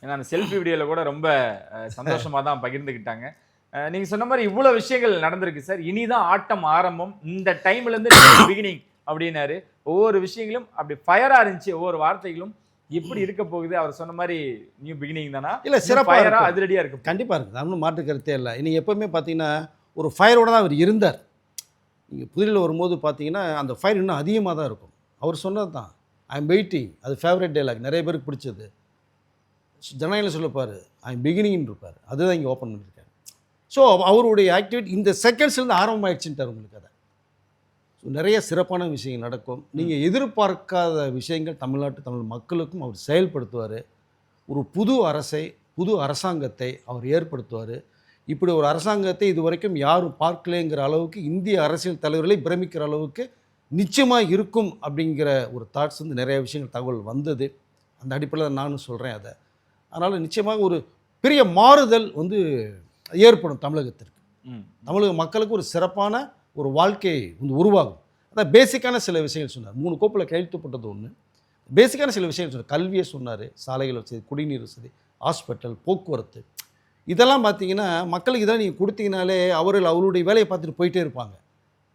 ஏன்னா அந்த செல்ஃபி வீடியோவில் கூட ரொம்ப சந்தோஷமாக தான் பகிர்ந்துக்கிட்டாங்க. நீங்கள் சொன்ன மாதிரி இவ்வளோ விஷயங்கள் நடந்திருக்கு சார். இனிதான் ஆட்டம் ஆரம்பம், இந்த டைம்லேருந்து பிகினிங் அப்படின்னாரு. ஒவ்வொரு விஷயங்களும் அப்படி ஃபயராக இருந்துச்சு. ஒவ்வொரு வார்த்தைகளும் எப்படி இருக்க போகுது அவர் சொன்ன மாதிரி நியூ பிகினிங் தானா இல்லை சிறப்பாக அதிரடியாக இருக்கு. கண்டிப்பாக இருக்குது, நம்மளும் மாற்று கருத்தே இல்லை. நீங்கள் எப்போவுமே பார்த்தீங்கன்னா ஒரு ஃபயரோடு தான் அவர் இருந்தார். நீங்கள் புதிரில் வரும்போது பார்த்தீங்கன்னா அந்த ஃபயர் இன்னும் அதிகமாக தான் இருக்கும். அவர் சொன்னது தான் ஐ எம் வெயிட்டிங், அது ஃபேவரட் டைலாக், நிறைய பேருக்கு பிடிச்சது. ஜனநாயகம் சொல்லப்பார் ஐ எம் பிகினிங்னு இருப்பார், அதுதான் இங்கே ஓப்பன் பண்ணியிருக்காரு. ஸோ அவருடைய ஆக்டிவிட்டி இந்த செகண்ட்ஸ்லேருந்து ஆரம்பமாகிடுச்சுன்ட்டார் உங்களுக்கு. அதை ஸோ நிறைய சிறப்பான விஷயங்கள் நடக்கும். நீங்கள் எதிர்பார்க்காத விஷயங்கள் தமிழ் மக்களுக்கும் அவர் செயல்படுத்துவார். ஒரு புது அரசை, புது அரசாங்கத்தை அவர் ஏற்படுத்துவார். இப்படி ஒரு அரசாங்கத்தை இது வரைக்கும் யாரும் பார்க்கலேங்கிற அளவுக்கு இந்திய அரசியல் தலைவர்களை பிரமிக்கிற அளவுக்கு நிச்சயமாக இருக்கும் அப்படிங்கிற ஒரு தாட்ஸ் வந்து நிறைய விஷயங்கள் தகவல் வந்தது. அந்த அடிப்படையில் நானும் சொல்கிறேன் அதை. அதனால் நிச்சயமாக ஒரு பெரிய மாறுதல் வந்து ஏற்படும் தமிழகத்திற்கு. தமிழக மக்களுக்கு ஒரு சிறப்பான ஒரு வாழ்க்கை வந்து உருவாகும். அதான் பேசிக்கான சில விஷயங்கள் சொன்னார். 3 கோப்பில் கையெழுத்துப்பட்டது ஒன்று. பேசிக்கான சில விஷயங்கள் சொன்னார். கல்வியை சொன்னார், சாலைகள் வசதி, குடிநீர் வசதி, ஹாஸ்பிட்டல், போக்குவரத்து, இதெல்லாம் பார்த்தீங்கன்னா மக்களுக்கு இதெல்லாம் நீங்கள் கொடுத்தீங்கனாலே அவருடைய வேலையை பார்த்துட்டு போயிட்டே இருப்பாங்க,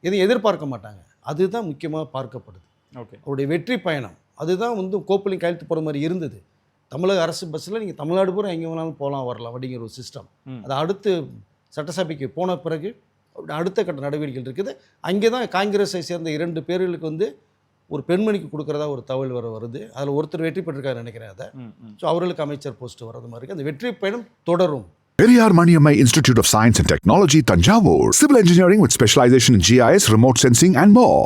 எதையும் எதிர்பார்க்க மாட்டாங்க. அதுதான் முக்கியமாக பார்க்கப்படுது. ஓகே, அவருடைய வெற்றி பயணம் அதுதான் வந்து கோப்பிலையும் கையெழுத்து போகிற மாதிரி இருந்தது. தமிழக அரசு பஸ்ஸில் நீங்கள் தமிழ்நாடு பூரா எங்கே வேணாலும் போகலாம் வரலாம் அப்படிங்கிற ஒரு சிஸ்டம். அது அடுத்து சட்டசபைக்கு போன பிறகு அடுத்த கட்ட நடவடிக்கைகள் இருக்குது. அங்கே தான் காங்கிரஸை சேர்ந்த 2 பேர்களுக்கு வந்து ஒரு பெண்மணிக்கு கொடுக்குறதா ஒரு தகவல் வருது. அதில் ஒருத்தர் வெற்றி பெற்றிருக்காரு நினைக்கிறேன். அதை ஸோ அவர்களுக்கு அமைச்சர் போஸ்ட் வர்றது மாதிரி இருக்குது. அந்த வெற்றி பயணம் தொடரும். Periyar Maniammai Institute of Science and Technology, Tanjavur. Civil engineering with specialization in GIS, remote sensing and more.